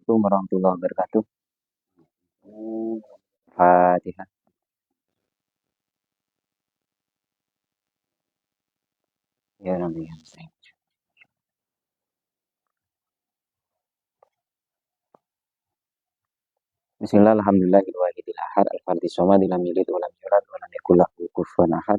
Assalamualaikum warahmatullahi wabarakatuh. Fatihah. Ya Rabbi. Bismillah, alhamdulillahil wahidil ahad, al-fardis somad, lam yalid wa lam yulad wa lam yakul lahu kufuwan ahad.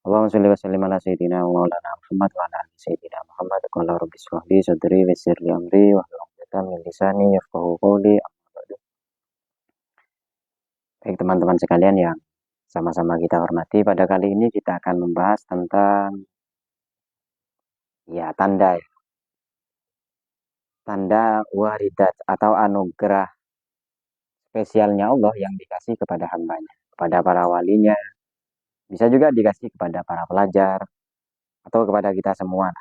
Allahumma shalli wa sallim ala sayyidina wa maulana Muhammad wa ala ali sayyidina Muhammad. Qala rabbi shrah li sadri wa yassir li amri wa hlul 'uqdatam min lisani yafqahu qawli. Baik teman-teman sekalian yang sama-sama kita hormati, pada kali ini kita akan membahas tentang tanda waridat atau anugerah spesialnya Allah yang dikasih kepada hambanya, kepada para walinya, bisa juga dikasih kepada para pelajar atau kepada kita semua.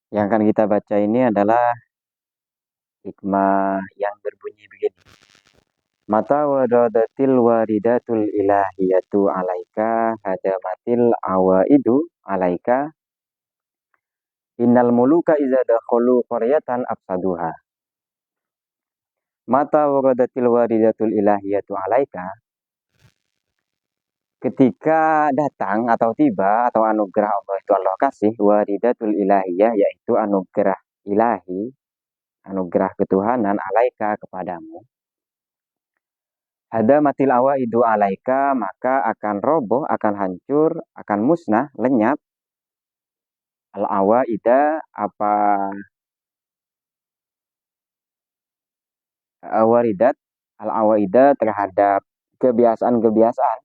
Yang akan kita baca ini adalah hikmah yang berbunyi begini. Mata waradatil waridatul ilahiyatu alaika hadamatil awaidu alaika innal muluka iza dakhalu qaryatan afsaduha. Mata waradatil waridatul ilahiyatu alaika, ketika datang atau tiba atau anugerah Allah itu Allah kasih, waridatul ilahiyah yaitu anugerah ilahi, anugerah ketuhanan alaika kepadamu, hadamatil awaidu alaika, maka akan roboh, akan hancur, akan musnah, lenyap al awaida apa waridat al awaida terhadap kebiasaan-kebiasaan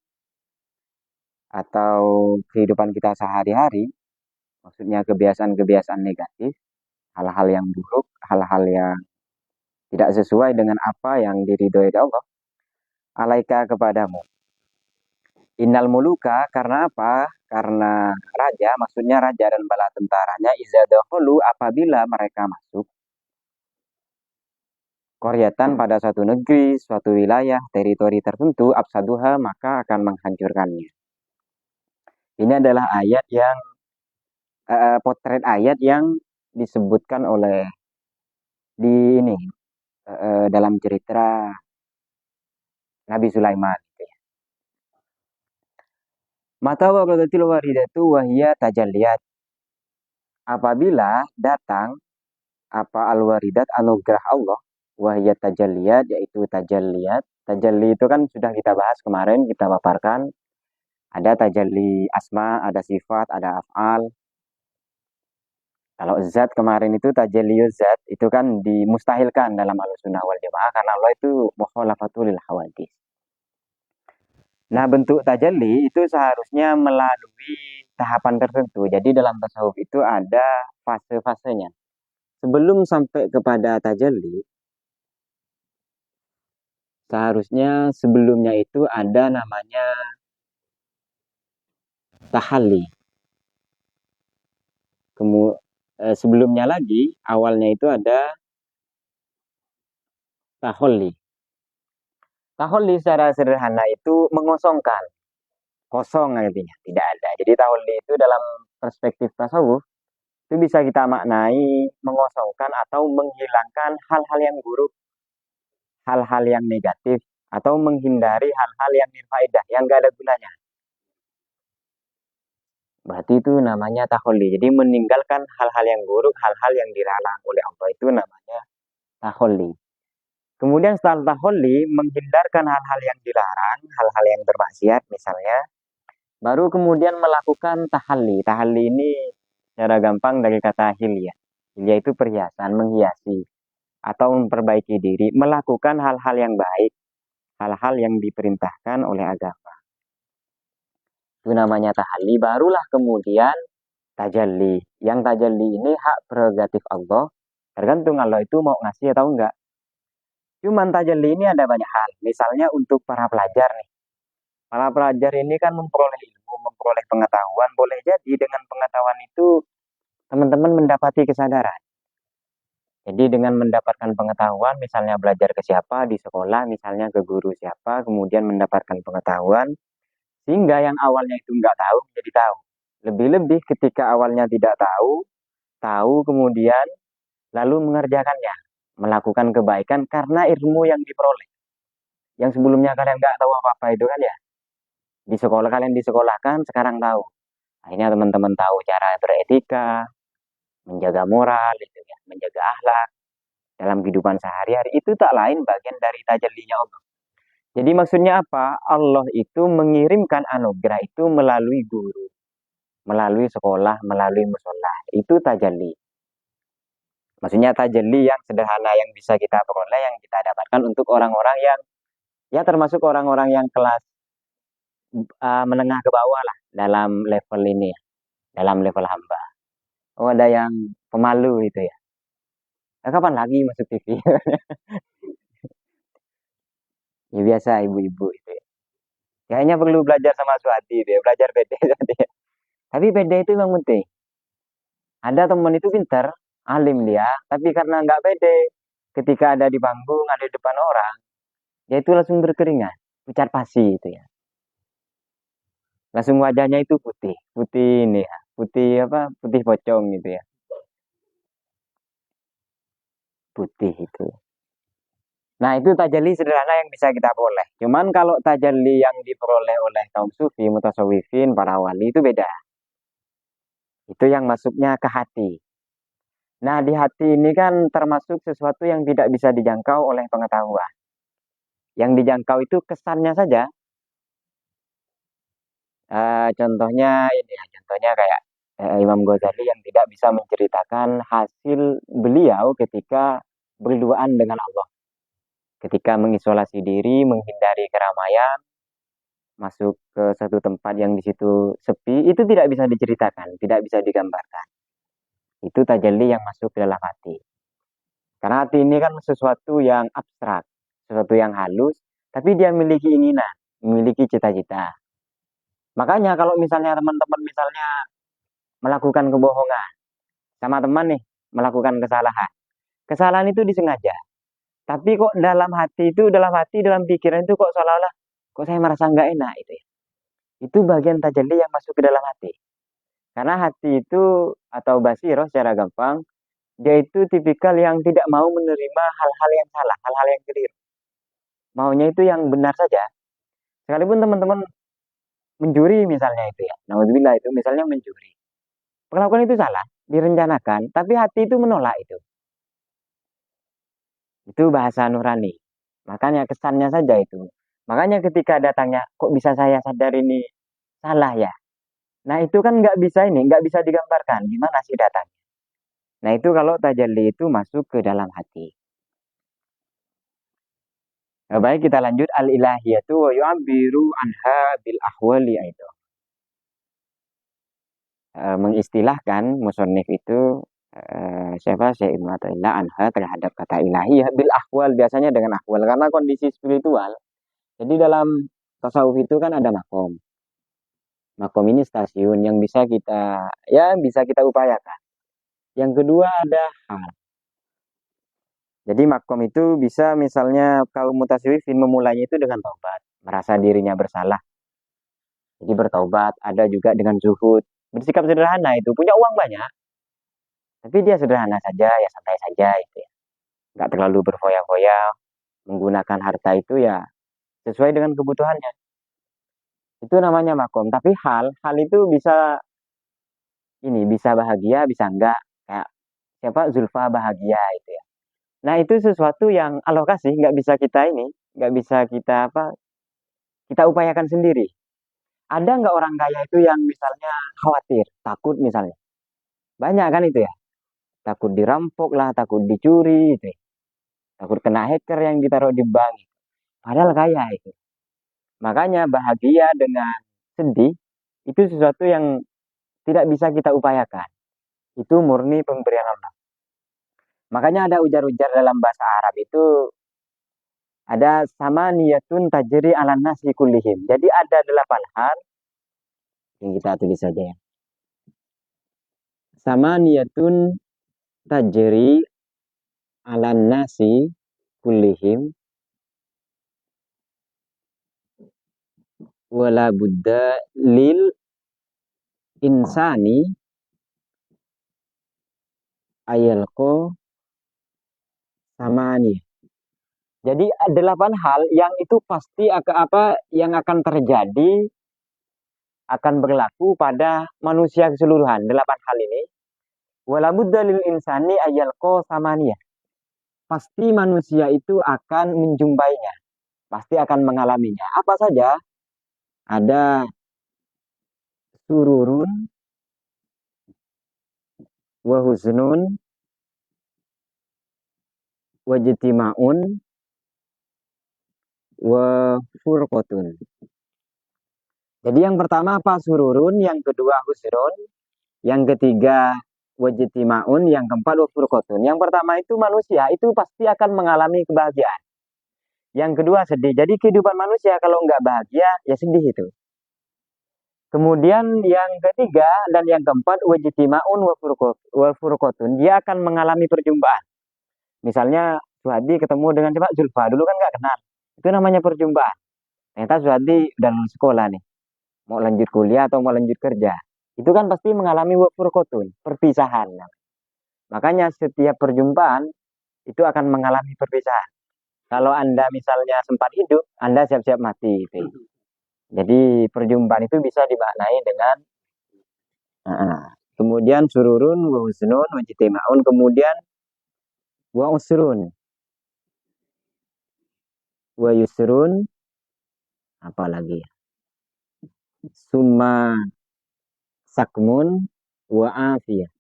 atau kehidupan kita sehari-hari, maksudnya kebiasaan-kebiasaan negatif, hal-hal yang buruk, hal-hal yang tidak sesuai dengan apa yang diridhoi Allah, alaika kepadamu. Innal muluka, karena apa? Karena raja, maksudnya raja dan bala tentaranya, iza dakhulu, apabila mereka masuk qaryatan pada suatu negeri, suatu wilayah, teritori tertentu, absaduha, maka akan menghancurkannya. Ini adalah ayat yang potret ayat yang disebutkan oleh di ini dalam cerita Nabi Sulaiman. Mata waqadatil waridatu wahiyya tajalliyat. Apabila datang apa al-waridat anugerah Allah, wahiyya tajalliyat yaitu tajalliyat. Tajalli itu kan sudah kita bahas kemarin, kita paparkan. Ada tajalli asma, ada sifat, ada af'al. Kalau zat kemarin itu tajalliyuz zat, itu kan dimustahilkan dalam Ahlussunnah wal Jamaah karena Allah itu mukhalafatul lil hawadits. Nah, bentuk tajalli itu seharusnya melalui tahapan tertentu. Jadi dalam tasawuf itu ada fase-fasenya. Sebelum sampai kepada tajalli, seharusnya sebelumnya itu ada namanya tahalli. Sebelumnya lagi, awalnya itu ada tahalli. Tahalli secara sederhana itu mengosongkan. Kosong artinya, tidak ada. Jadi tahalli itu dalam perspektif tasawuf, itu bisa kita maknai mengosongkan atau menghilangkan hal-hal yang buruk, hal-hal yang negatif, atau menghindari hal-hal yang nilfaedah, yang gak ada gunanya. Berarti itu namanya tahalli. Jadi meninggalkan hal-hal yang buruk, hal-hal yang dilarang oleh Allah, itu namanya tahalli. Kemudian setelah tahalli, menghindarkan hal-hal yang dilarang, hal-hal yang bermaksiat misalnya, baru kemudian melakukan tahalli. Tahalli ini secara gampang dari kata hilya. Hilya itu perhiasan, menghiasi atau memperbaiki diri, melakukan hal-hal yang baik, hal-hal yang diperintahkan oleh agama. Itu namanya tahalli. Barulah kemudian tajalli. Yang tajalli ini hak prerogatif Allah, tergantung Allah itu mau ngasih atau enggak. Cuman tajalli ini ada banyak hal. Misalnya untuk para pelajar nih. Para pelajar ini kan memperoleh ilmu, memperoleh pengetahuan. Boleh jadi dengan pengetahuan itu teman-teman mendapati kesadaran. Jadi dengan mendapatkan pengetahuan, misalnya belajar ke siapa di sekolah, misalnya ke guru siapa, kemudian mendapatkan pengetahuan, sehingga yang awalnya itu nggak tahu, jadi tahu. Lebih-lebih ketika awalnya tidak tahu, tahu kemudian lalu mengerjakannya, melakukan kebaikan karena ilmu yang diperoleh. Yang sebelumnya kalian nggak tahu apa-apa itu kan ya, di sekolah kalian disekolahkan, sekarang tahu. Akhirnya teman-teman tahu cara beretika, menjaga moral, itu ya, menjaga akhlak dalam kehidupan sehari-hari. Itu tak lain bagian dari tajallinya Allah. Jadi maksudnya apa? Allah itu mengirimkan anugerah itu melalui guru, melalui sekolah, melalui musola. Itu tajalli. Maksudnya tajalli yang sederhana yang bisa kita peroleh, yang kita dapatkan untuk orang-orang yang ya termasuk orang-orang yang kelas menengah ke bawah lah dalam level ini ya, dalam level hamba. Oh ada yang pemalu itu ya. Nah, kapan lagi masuk TV? Ya biasa ibu-ibu itu ya. Kayaknya perlu belajar sama Suhati itu ya, belajar PD. Tapi PD itu memang penting. Ada teman itu pinter, alim dia, tapi karena nggak pede, ketika ada di panggung, ada di depan orang, dia itu langsung berkeringat, pucat pasi itu ya. Langsung wajahnya itu putih, putih ini ya, putih apa, putih pocong gitu ya, putih itu. Nah itu tajalli sederhana yang bisa kita peroleh. Cuman kalau tajalli yang diperoleh oleh kaum sufi, mutasawwifin, para wali itu beda. Itu yang masuknya ke hati. Nah di hati ini kan termasuk sesuatu yang tidak bisa dijangkau oleh pengetahuan. Yang dijangkau itu kesannya saja. Contohnya ini ya, contohnya kayak Imam Ghazali yang tidak bisa menceritakan hasil beliau ketika berduaan dengan Allah. Ketika mengisolasi diri, menghindari keramaian, masuk ke satu tempat yang di situ sepi, itu tidak bisa diceritakan, tidak bisa digambarkan. Itu tajalli yang masuk ke dalam hati. Karena hati ini kan sesuatu yang abstrak, sesuatu yang halus, tapi dia memiliki keinginan, memiliki cita-cita. Makanya kalau misalnya teman-teman misalnya melakukan kebohongan sama teman nih, melakukan kesalahan. Kesalahan itu disengaja. Tapi kok dalam hati itu, dalam hati, dalam pikiran itu kok seolah-olah kok saya merasa nggak enak itu ya. Itu bagian tajalli yang masuk ke dalam hati. Karena hati itu atau basiroh secara gampang, dia itu tipikal yang tidak mau menerima hal-hal yang salah, hal-hal yang keliru. Maunya itu yang benar saja. Sekalipun teman-teman mencuri misalnya itu ya. Nauzubillah itu misalnya mencuri. Perlakuan itu salah, direncanakan, tapi hati itu menolak itu. Itu bahasa nurani. Makanya kesannya saja itu. Makanya ketika datangnya, kok bisa saya sadar ini salah ya? Nah itu kan nggak bisa ini, nggak bisa digambarkan. Gimana sih datangnya? Nah itu kalau tajalli itu masuk ke dalam hati. Nah, baik kita lanjut al-ilahiyatu wa yu'abbiru anha bil ahwali itu. Mengistilahkan musonif itu siapa Syekh Ibnu Athaillah anha terhadap kata ilahiyah bil ahwal biasanya dengan ahwal karena kondisi spiritual. Jadi dalam tasawuf itu kan ada makom. Makom ini stasiun yang bisa kita ya bisa kita upayakan. Yang kedua ada hal. Jadi makom itu bisa misalnya kaum mutasawwifin memulainya itu dengan taubat, merasa dirinya bersalah. Jadi bertaubat, ada juga dengan zuhud, bersikap sederhana itu, punya uang banyak, tapi dia sederhana saja, ya santai saja itu ya. Nggak terlalu berfoya-foya, menggunakan harta itu ya sesuai dengan kebutuhannya. Itu namanya makom. Tapi hal itu bisa ini, bisa bahagia, bisa enggak. Kayak siapa Zulfa bahagia itu ya. Nah itu sesuatu yang alokasi nggak bisa kita ini, nggak bisa kita apa, kita upayakan sendiri. Ada nggak orang kaya itu yang misalnya khawatir, takut misalnya. Banyak kan itu ya. Takut dirampok lah, takut dicuri itu ya. Takut kena hacker yang ditaruh di bank. Padahal kaya itu. Makanya bahagia dengan sedih itu sesuatu yang tidak bisa kita upayakan. Itu murni pemberian Allah. Makanya ada ujar-ujar dalam bahasa Arab itu ada sama niyatun tajri ala nasi kullihim. Jadi ada 8 hal yang kita tulis saja ya. Sama niyatun tajri ala nasi kullihim wala buddha lil insani ayalko samani. Jadi 8 hal yang itu pasti yang akan terjadi, akan berlaku pada manusia keseluruhan. 8 hal ini. Walabudda lil insani ayalko samania. Pasti manusia itu akan menjumpainya. Pasti akan mengalaminya. Apa saja? Ada sururun, wa husnun, wa jitimaun, wa furqotun. Jadi yang pertama apa? Sururun, yang kedua husnun, yang ketiga wajitimaun, yang keempat wa furqotun. Yang pertama itu manusia itu pasti akan mengalami kebahagiaan. Yang kedua sedih. Jadi kehidupan manusia kalau nggak bahagia ya sedih itu. Kemudian yang ketiga dan yang keempat wajitimaun wa furqotun. Dia akan mengalami perjumpaan. Misalnya Suhadi ketemu dengan coba Zulfa, dulu kan nggak kenal. Itu namanya perjumpaan. Ternyata Suhadi udah lulus sekolah nih, mau lanjut kuliah atau mau lanjut kerja. Itu kan pasti mengalami furqotun, perpisahan. Makanya setiap perjumpaan itu akan mengalami perpisahan. Kalau Anda misalnya sempat hidup, Anda siap-siap mati. Gitu. Jadi perjumpaan itu bisa dimaknai dengan kemudian sururun, wa husnun, wa jitimaun, kemudian wa usrun, wa yusrun, apalagi summa sakmun, wa afiyah.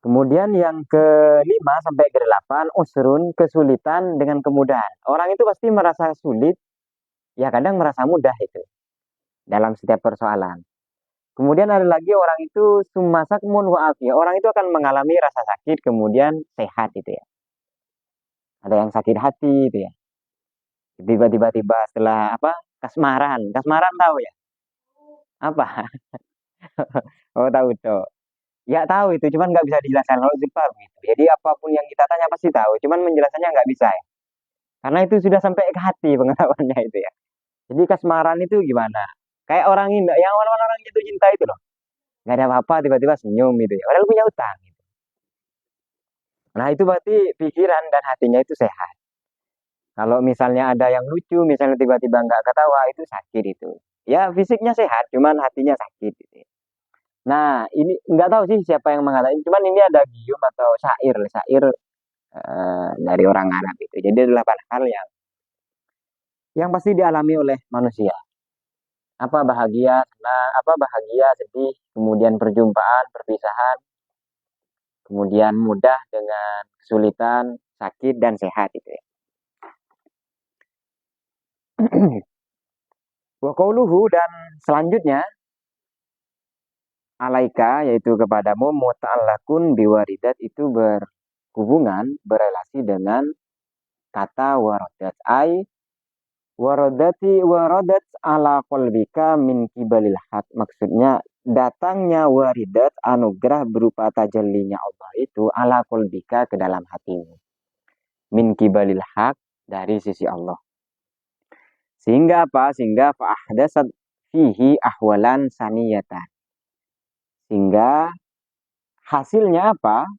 Kemudian yang kelima sampai ke-8, usrun, kesulitan dengan kemudahan. Orang itu pasti merasa sulit, ya kadang merasa mudah itu dalam setiap persoalan. Kemudian ada lagi orang itu sumasakmun wa afiyah. Orang itu akan mengalami rasa sakit kemudian sehat itu ya. Ada yang sakit hati itu ya. Tiba-tiba setelah apa? Kasmaran. Kasmaran tahu ya? Apa? Oh tahu tuh. Ya tahu itu, cuman nggak bisa dijelaskan kalau Zulfa gitu. Jadi apapun yang kita tanya pasti tahu, cuman menjelaskannya nggak bisa ya. Karena itu sudah sampai ke hati pengetahuannya itu ya. Jadi kasmaran itu gimana? Kayak orang Indo, yang orang-orang jatuh cinta itu loh. Nggak ada apa-apa, tiba-tiba senyum gitu ya. Padahal punya utang. Gitu. Nah itu berarti pikiran dan hatinya itu sehat. Kalau misalnya ada yang lucu, misalnya tiba-tiba nggak ketawa, itu sakit itu. Ya fisiknya sehat, cuman hatinya sakit gitu ya. Nah ini nggak tahu sih siapa yang mengatakan, cuman ini ada gium atau syair dari orang Arab itu. Jadi 8 hal yang pasti dialami oleh manusia. Apa bahagia, senang, apa bahagia, sedih, kemudian perjumpaan, perpisahan, kemudian mudah dengan kesulitan, sakit dan sehat itu ya. Wa qauluhu dan selanjutnya alaika yaitu kepadamu muta'allakun biwaridat itu berhubungan berelasi dengan kata waradat ai waradat ala qalbika min kibalil haq, maksudnya datangnya waridat anugerah berupa tajallinya Allah itu ala qalbika ke dalam hatimu min kibalil haq dari sisi Allah. Sehingga apa? Sehingga fa'ahdasat fihi ahwalan saniyatan. Sehingga hasilnya apa?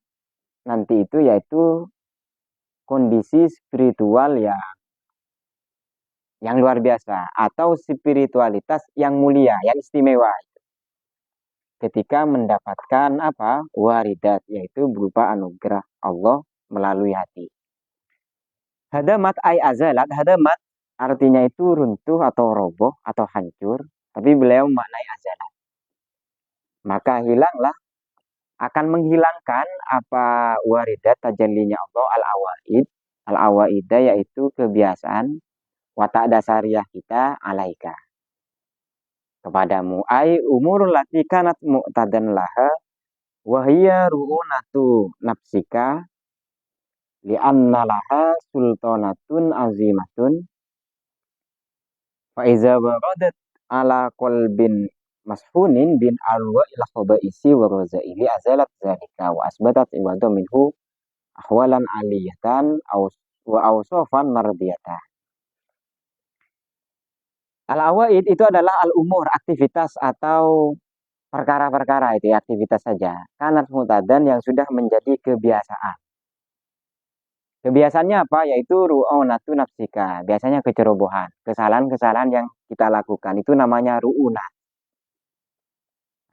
Nanti itu yaitu kondisi spiritual yang luar biasa atau spiritualitas yang mulia, yang istimewa. Ketika mendapatkan apa? Waridat, yaitu berupa anugerah Allah melalui hati. Hadamat ay azalat, hadamat artinya itu runtuh atau roboh atau hancur, tapi beliau maknai azalat. Maka hilanglah, akan menghilangkan apa waridat tajallinya Allah al-awaid. Al-awaidah yaitu kebiasaan watak dasariah kita alaika kepadamu. Ai umurul lati kanat mu'tadan laha wahiyya ru'unatu nafsika li'anna laha sultanatun azimatun fa iza waradat ala qalbin mashunin bin alwa ila khabaisi wa razaili azalat zalika wa asbatat iwadah minhu ahwalan aliyatan wa awsofan mardiyatan. Al-awaid itu adalah al-umur, aktivitas atau perkara-perkara itu ya, aktivitas saja. Kanat mutadan yang sudah menjadi kebiasaan. Kebiasaannya apa? Yaitu ru'unatu nafsika. Biasanya kecerobohan. Kesalahan-kesalahan yang kita lakukan. Itu namanya ru'unat.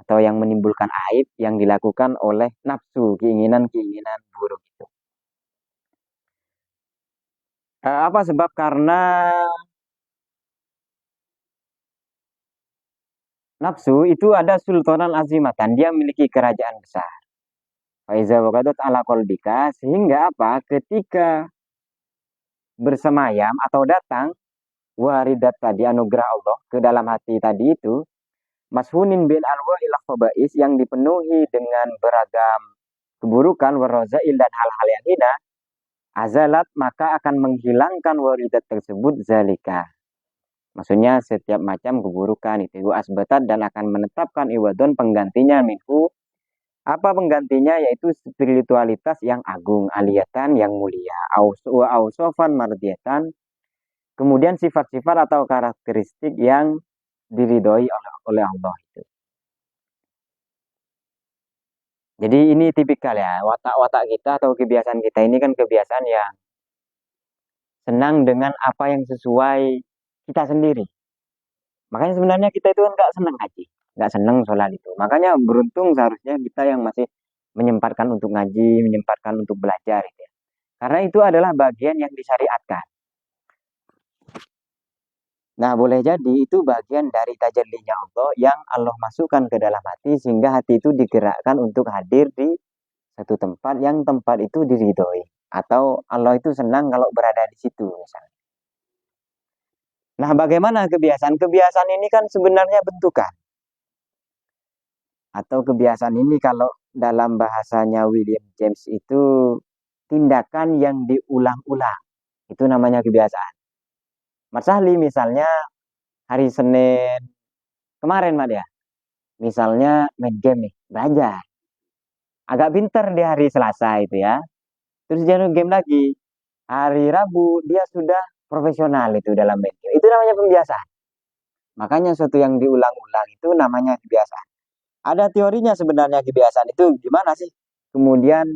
Atau yang menimbulkan aib yang dilakukan oleh nafsu. Keinginan-keinginan buruk itu. Apa sebab? Karena nafsu itu ada sultanan azimatan. Dia memiliki kerajaan besar. Faiza waqadat ala qalbika. Sehingga apa? Ketika bersemayam atau datang waridat tadi anugerah Allah ke dalam hati tadi itu mashunin bil alwa ilah khabais yang dipenuhi dengan beragam keburukan warazail dan hal-hal yang hina azalat maka akan menghilangkan waridat tersebut zalika, maksudnya setiap macam keburukan itu asbatat dan akan menetapkan iwadon penggantinya minhu. Apa penggantinya? Yaitu spiritualitas yang agung, aliyatan yang mulia, ausofan mardiyatan. Kemudian sifat-sifat atau karakteristik yang diridhoi oleh Allah itu. Jadi ini tipikal ya, watak-watak kita atau kebiasaan kita ini kan kebiasaan yang senang dengan apa yang sesuai kita sendiri. Makanya sebenarnya kita itu kan nggak senang ngaji, nggak senang sholat itu. Makanya beruntung seharusnya kita yang masih menyempatkan untuk ngaji, menyempatkan untuk belajar gitu ya. Karena itu adalah bagian yang disyariatkan. Nah, boleh jadi itu bagian dari tajallinya Allah yang Allah masukkan ke dalam hati sehingga hati itu digerakkan untuk hadir di satu tempat yang tempat itu diridhoi atau Allah itu senang kalau berada di situ misalnya. Nah, bagaimana kebiasaan? Kebiasaan ini kan sebenarnya bentukan. Atau kebiasaan ini kalau dalam bahasanya William James itu tindakan yang diulang-ulang. Itu namanya kebiasaan. Mas Ahli misalnya hari Senin kemarin Mat ya. Misalnya main game nih, belajar. Agak pinter di hari Selasa itu ya. Terus dia main game lagi. Hari Rabu dia sudah profesional itu dalam main game. Itu namanya pembiasaan. Makanya sesuatu yang diulang-ulang itu namanya kebiasaan. Ada teorinya sebenarnya kebiasaan itu gimana sih? Kemudian,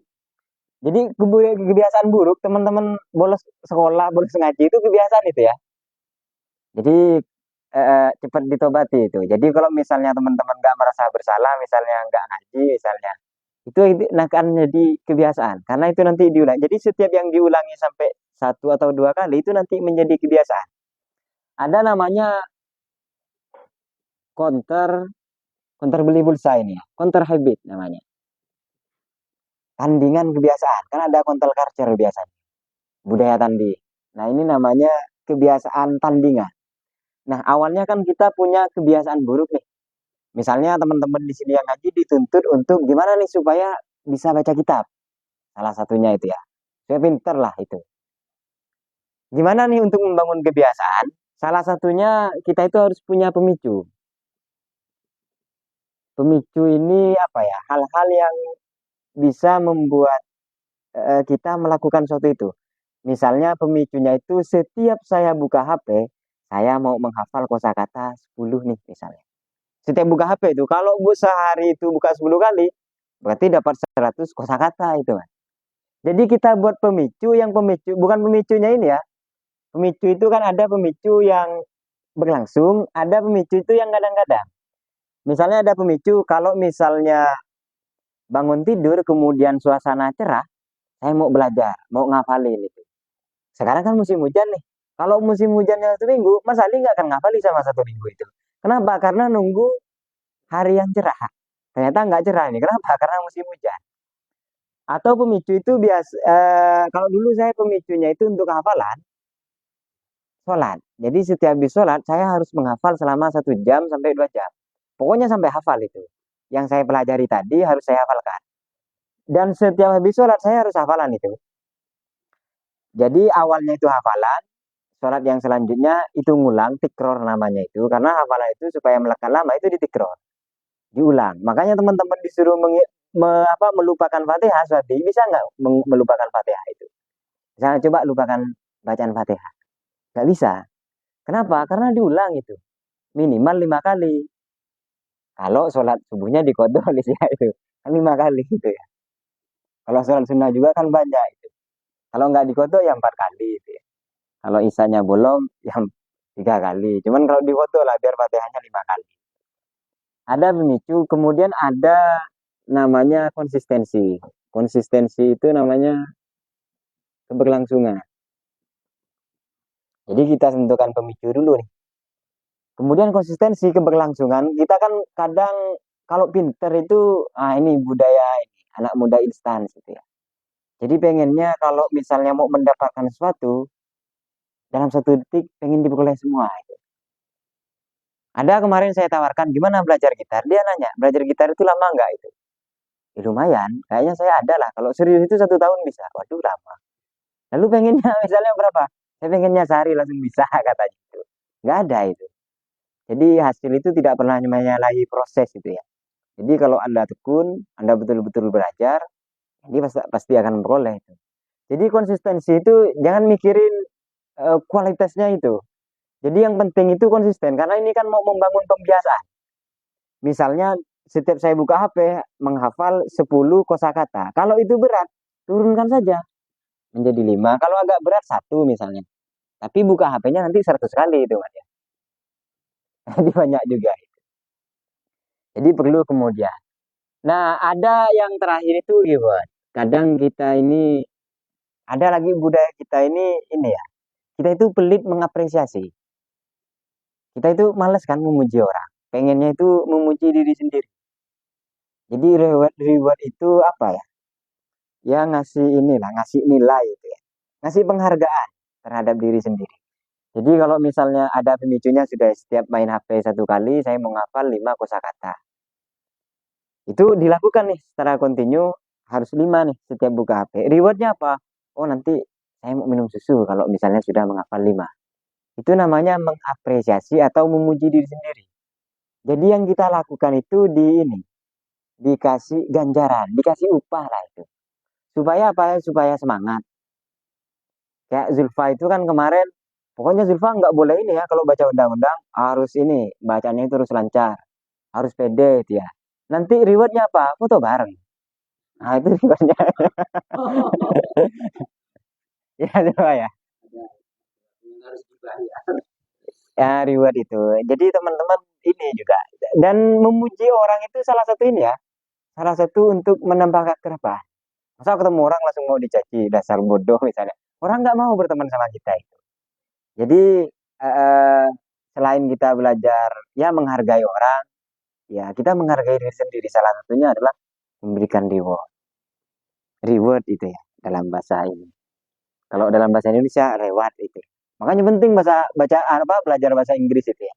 jadi kebiasaan buruk, teman-teman bolos sekolah, bolos ngaji itu kebiasaan itu ya. Jadi cepat ditobati itu. Jadi kalau misalnya teman-teman nggak merasa bersalah, misalnya nggak ngaji, misalnya itu akan jadi kebiasaan. Karena itu nanti diulang. Jadi setiap yang diulangi sampai satu atau dua kali itu nanti menjadi kebiasaan. Ada namanya counter beli pulsa ini ya, counter habit namanya. Tandingan kebiasaan. Kan ada counter culture biasanya. Budaya tanding. Nah, ini namanya kebiasaan tandingan. Nah, awalnya kan kita punya kebiasaan buruk nih. Misalnya teman-teman di sini yang ngaji dituntut untuk gimana nih supaya bisa baca kitab. Salah satunya itu ya. Supaya pinter lah itu. Gimana nih untuk membangun kebiasaan? Salah satunya kita itu harus punya pemicu. Pemicu ini apa ya? Hal-hal yang bisa membuat kita melakukan sesuatu itu. Misalnya pemicunya itu setiap saya buka HP, saya mau menghafal kosakata 10 nih misalnya. Setiap buka HP itu, kalau sehari itu buka 10 kali, berarti dapat 100 kosakata itu kan. Jadi kita buat pemicu yang pemicu, bukan pemicunya ini ya. Pemicu itu kan ada pemicu yang berlangsung, ada pemicu itu yang kadang-kadang. Misalnya ada pemicu, kalau misalnya bangun tidur kemudian suasana cerah, saya mau belajar, mau ngafalin itu. Sekarang kan musim hujan nih. Kalau musim hujannya 1 minggu, Mas Ali nggak akan ngafali sama 1 minggu itu. Kenapa? Karena nunggu hari yang cerah. Ternyata nggak cerah ini. Kenapa? Karena musim hujan. Atau pemicu itu biasa. Kalau dulu saya pemicunya itu untuk hafalan, sholat. Jadi setiap habis sholat, saya harus menghafal selama 1 jam sampai 2 jam. Pokoknya sampai hafal itu. Yang saya pelajari tadi harus saya hafalkan. Dan setiap habis sholat, saya harus hafalan itu. Jadi awalnya itu hafalan, sholat yang selanjutnya itu ngulang, tikror namanya itu. Karena hafalan itu supaya melekat lama itu ditikror, diulang. Makanya teman-teman disuruh melupakan Fatihah, Swati, bisa nggak melupakan Fatihah itu? Misalnya coba lupakan bacaan Fatihah. Nggak bisa. Kenapa? Karena diulang itu. Minimal 5 kali. Kalau sholat subuhnya dikodok ya itu kan 5 kali gitu ya. Kalau sholat sunnah juga kan banyak itu. Kalau nggak dikodok ya 4 kali itu ya. Kalau isanya bolong yang 3 kali. Cuman kalau dikodok lah biar fatihahnya 5 kali. Ada pemicu, kemudian ada namanya konsistensi. Konsistensi itu namanya keberlangsungan. Jadi kita tentukan pemicu dulu nih. Kemudian konsistensi keberlangsungan, kita kan kadang kalau pinter itu, ini budaya ini, anak muda instan gitu ya. Jadi pengennya kalau misalnya mau mendapatkan sesuatu, dalam 1 detik pengen diperoleh semua. Gitu. Ada kemarin saya tawarkan, gimana belajar gitar? Dia nanya, belajar gitar itu lama nggak itu? Ya, lumayan, kayaknya saya ada lah. Kalau serius itu 1 tahun bisa. Waduh lama. Lalu pengennya misalnya berapa? Saya pengennya sehari langsung bisa katanya itu. Nggak ada itu. Jadi hasil itu tidak pernah menyalahi proses itu ya. Jadi kalau Anda tekun, Anda betul-betul belajar, ini pasti akan memperoleh itu. Jadi konsistensi itu jangan mikirin kualitasnya itu. Jadi yang penting itu konsisten karena ini kan mau membangun pembiasaan. Misalnya setiap saya buka HP menghafal 10 kosakata. Kalau itu berat, turunkan saja menjadi 5. Kalau agak berat 1 misalnya. Tapi buka HP-nya nanti 100 kali itu Mas ya. Jadi banyak juga. Jadi perlu kemudian. Nah, ada yang terakhir itu reward. Kadang kita ini ada lagi budaya kita ini ya. Kita itu pelit mengapresiasi. Kita itu males kan memuji orang. Pengennya itu memuji diri sendiri. Jadi reward itu apa ya? Ya ngasih inilah, ngasih nilai itu ya. Ngasih penghargaan terhadap diri sendiri. Jadi kalau misalnya ada pemicunya sudah setiap main HP 1 kali, saya mau ngafal 5 kosakata. Itu dilakukan nih secara kontinu harus 5 nih setiap buka HP. Rewardnya apa? Oh nanti saya mau minum susu kalau misalnya sudah menghafal 5. Itu namanya mengapresiasi atau memuji diri sendiri. Jadi yang kita lakukan itu dikasih ganjaran, dikasih upah lah itu. Supaya apa? Supaya semangat. Kayak Zulfa itu kan kemarin, pokoknya Zulfa nggak boleh ini ya kalau baca undang-undang harus ini bacanya itu harus lancar, harus pede itu ya. Nanti rewardnya apa? Foto bareng. Nah itu rewardnya. Ya Zulfa ya. Ya reward itu. Jadi teman-teman ini juga dan memuji orang itu salah satu ini ya, salah satu untuk menambah kekeraban. Masa ketemu orang langsung mau dicaci dasar bodoh misalnya. Orang nggak mau berteman sama kita itu. Jadi eh, selain kita belajar ya menghargai orang, ya kita menghargai diri sendiri. Salah satunya adalah memberikan reward. Reward itu ya dalam bahasa ini. Kalau dalam bahasa Indonesia reward itu. Makanya penting baca apa belajar bahasa Inggris itu ya.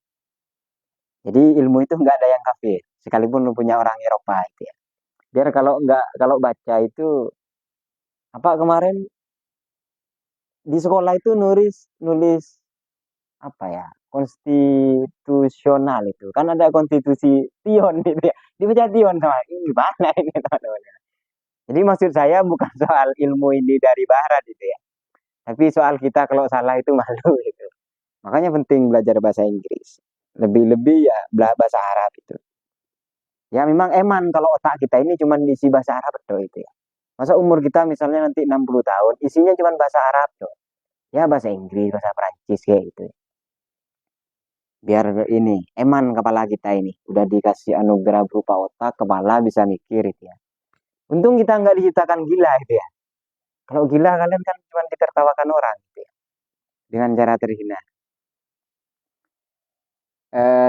Jadi ilmu itu nggak ada yang kafir, sekalipun lu punya orang Eropa itu ya. Biar kalau nggak kalau baca itu apa kemarin di sekolah itu nulis nulis apa ya konstitusional itu kan ada konstitusi Tion gitu ya. Dibaca Tion sama ini gimana ini teman-teman. Jadi maksud saya bukan soal ilmu ini dari barat itu ya, tapi soal kita kalau salah itu malu gitu. Makanya penting belajar bahasa Inggris. Lebih-lebih ya bahasa Arab itu. Ya memang eman kalau otak kita ini cuma diisi bahasa Arab doh itu ya. Masa umur kita misalnya nanti 60 tahun, isinya cuma bahasa Arab doh. Ya bahasa Inggris, bahasa Prancis kayak gitu. Biar ini, eman kepala kita ini. Udah dikasih anugerah berupa otak, kepala bisa mikir itu ya. Untung kita nggak diciptakan gila itu ya. Kalau gila kalian kan cuma ditertawakan orang gitu ya. Dengan cara terhina.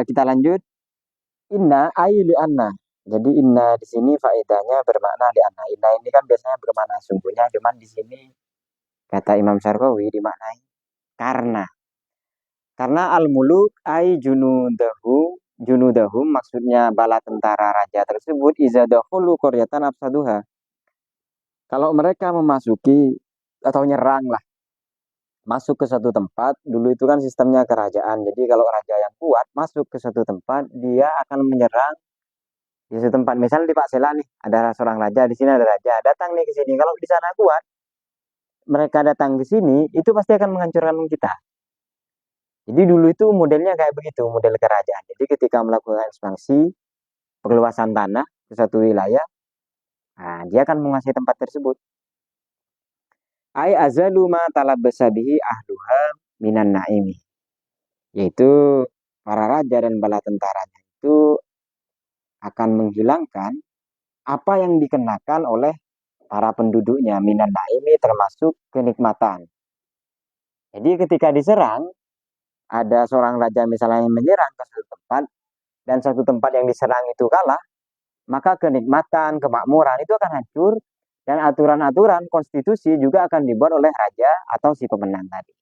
Kita lanjut. Inna li anna. Jadi inna di sini faedahnya bermakna li anna. Inna ini kan biasanya bermakna sungguhnya, cuman di sini kata Imam Syarqawi dimaknai karena. Karena al-muluk ai junudahum maksudnya bala tentara raja tersebut iza dakhulu qaryatan afsaduha. Kalau mereka memasuki atau nyerang lah masuk ke satu tempat, dulu itu kan sistemnya kerajaan. Jadi kalau raja yang kuat masuk ke satu tempat, dia akan menyerang di satu tempat. Misalnya di Pak Sela nih, ada seorang raja, di sini ada raja, datang nih ke sini. Kalau di sana kuat, mereka datang ke sini, itu pasti akan menghancurkan kita. Jadi dulu itu modelnya kayak begitu, model kerajaan. Jadi ketika melakukan ekspansi, perluasan tanah ke suatu wilayah, nah, dia akan menguasai tempat tersebut. Ai azalu ma talabbasa bihi ahluha minan naimi, yaitu para raja dan bala tentaranya itu akan menghilangkan apa yang dikenakan oleh para penduduknya minan naimi, termasuk kenikmatan. Jadi ketika diserang, ada seorang raja misalnya yang menyerang ke suatu tempat, dan satu tempat yang diserang itu kalah, maka kenikmatan, kemakmuran itu akan hancur, dan aturan-aturan konstitusi juga akan dibuat oleh raja atau si pemenang tadi.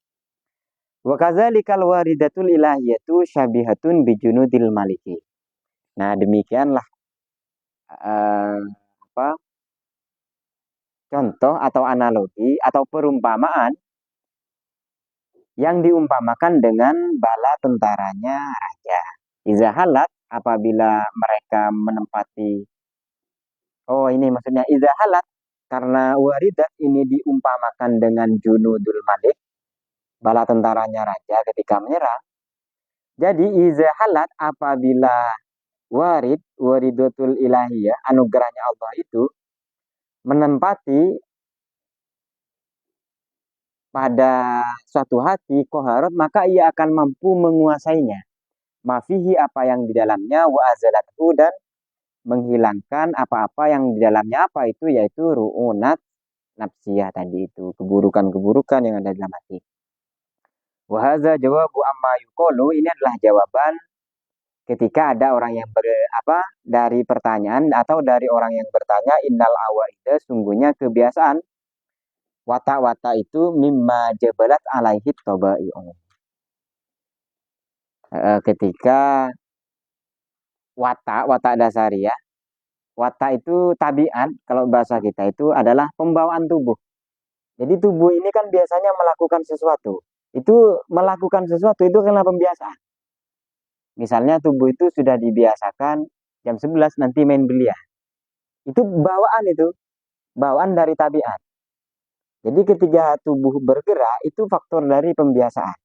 Wa kadzalikal waridatul ilahiyatu syabihatun bijunudil maliki. Nah, demikianlah apa contoh atau analogi atau perumpamaan yang diumpamakan dengan bala tentaranya raja. Iza halat, apabila mereka menempati, oh ini maksudnya iza halat, karena waridat ini diumpamakan dengan junudul malik, bala tentaranya raja ketika menyerang. Jadi iza halat, apabila waridatul ilahiyah, anugerahnya Allah itu menempati pada suatu hati koharot, maka ia akan mampu menguasainya. Mafihi, apa yang di dalamnya, wa azalatu, dan menghilangkan apa-apa yang di dalamnya, apa itu, yaitu ru'unat nafsiyah tadi itu, keburukan-keburukan yang ada dalam hati. Wa hadza jawabu amma yuqalu, ini adalah jawaban ketika ada orang yang dari pertanyaan atau dari orang yang bertanya, innal awaida, sungguhnya kebiasaan, watak-watak itu mimma jabalat alaihi tabai'u. Ketika watak dasariah, watak itu tabiat, kalau bahasa kita itu adalah pembawaan tubuh. Jadi tubuh ini kan biasanya melakukan sesuatu. Itu melakukan sesuatu itu karena pembiasaan. Misalnya tubuh itu sudah dibiasakan jam 11 nanti main biliar. Itu bawaan dari tabiat. Jadi ketika tubuh bergerak itu faktor dari pembiasaan.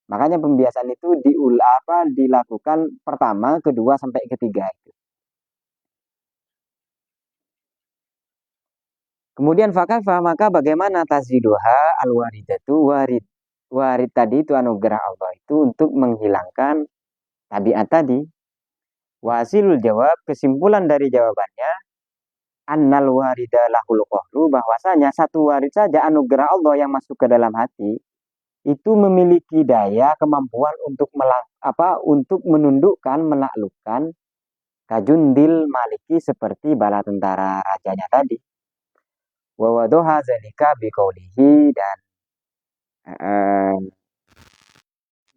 Makanya pembiasaan itu dilakukan pertama, kedua, sampai ketiga. Kemudian fakafa, maka bagaimana tasjiduha al-waridatu, warid tadi itu anugerah Allah itu untuk menghilangkan tabiat tadi. Wasilul jawab, kesimpulan dari jawabannya, annal warida lahul qahlu, bahwasanya satu warid saja anugerah Allah yang masuk ke dalam hati itu memiliki daya kemampuan untuk menundukkan, menaklukkan kajundil maliki, seperti bala tentara rajanya tadi. Wa wadoha zalika biqaulihi, dan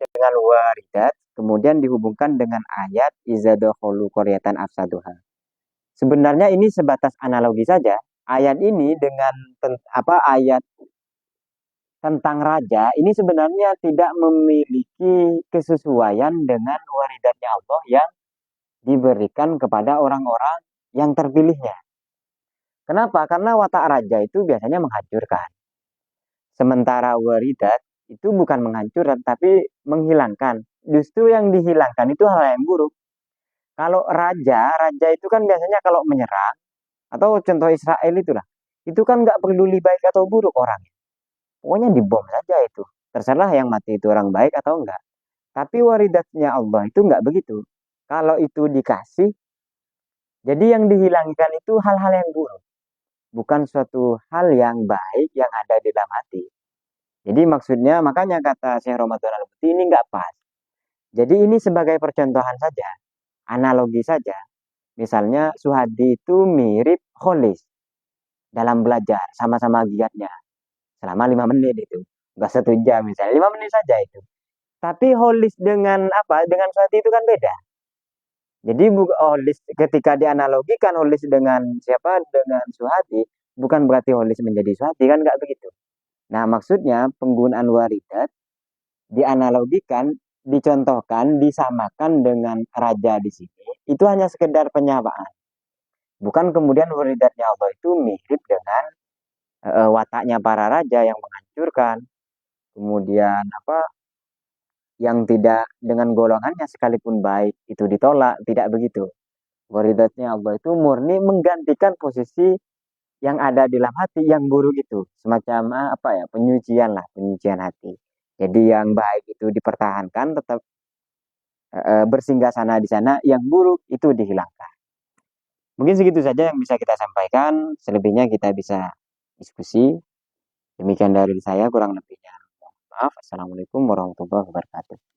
dengan waridat kemudian dihubungkan dengan ayat iza dakhulu qaryatan afsaduha. Sebenarnya ini sebatas analogi saja. Ayat ini dengan ayat tentang raja ini sebenarnya tidak memiliki kesesuaian dengan waridatnya Allah yang diberikan kepada orang-orang yang terpilihnya. Kenapa? Karena watak raja itu biasanya menghancurkan. Sementara waridat itu bukan menghancurkan, tapi menghilangkan. Justru yang dihilangkan itu hal yang buruk. Kalau raja itu kan biasanya kalau menyerang, atau contoh Israel itulah, itu kan nggak peduli baik atau buruk orangnya. Pokoknya dibom saja itu. Terserah yang mati itu orang baik atau enggak. Tapi waridatnya Allah itu enggak begitu. Kalau itu dikasih, jadi yang dihilangkan itu hal-hal yang buruk. Bukan suatu hal yang baik yang ada di dalam hati. Jadi maksudnya, makanya kata Syekh Ramadan Al-Buti ini enggak pas. Jadi ini sebagai percontohan saja. Analogi saja. Misalnya Suhadi itu mirip Kholis dalam belajar. Sama-sama giatnya. Selama 5 menit itu. Enggak 1 jam misalnya. 5 menit saja itu. Tapi Kholis dengan Suhadi itu kan beda. Jadi Holis ketika dianalogikan Holis dengan dengan Suhadi, bukan berarti Holis menjadi Suhadi, kan nggak begitu. Nah, maksudnya penggunaan waridat dianalogikan, dicontohkan, disamakan dengan raja di sini, itu hanya sekedar penyamaan. Bukan kemudian waridatnya Allah itu mirip dengan wataknya para raja yang menghancurkan, kemudian yang tidak dengan golongannya sekalipun baik itu ditolak, tidak begitu. Waridatnya Allah itu murni menggantikan posisi yang ada di dalam hati yang buruk itu. Semacam apa ya, penyucian lah, penyucian hati. Jadi yang baik itu dipertahankan, tetap bersinggah sana di sana, yang buruk itu dihilangkan. Mungkin segitu saja yang bisa kita sampaikan, selebihnya kita bisa diskusi. Demikian dari saya, kurang lebihnya. Maaf. Assalamualaikum warahmatullahi wabarakatuh.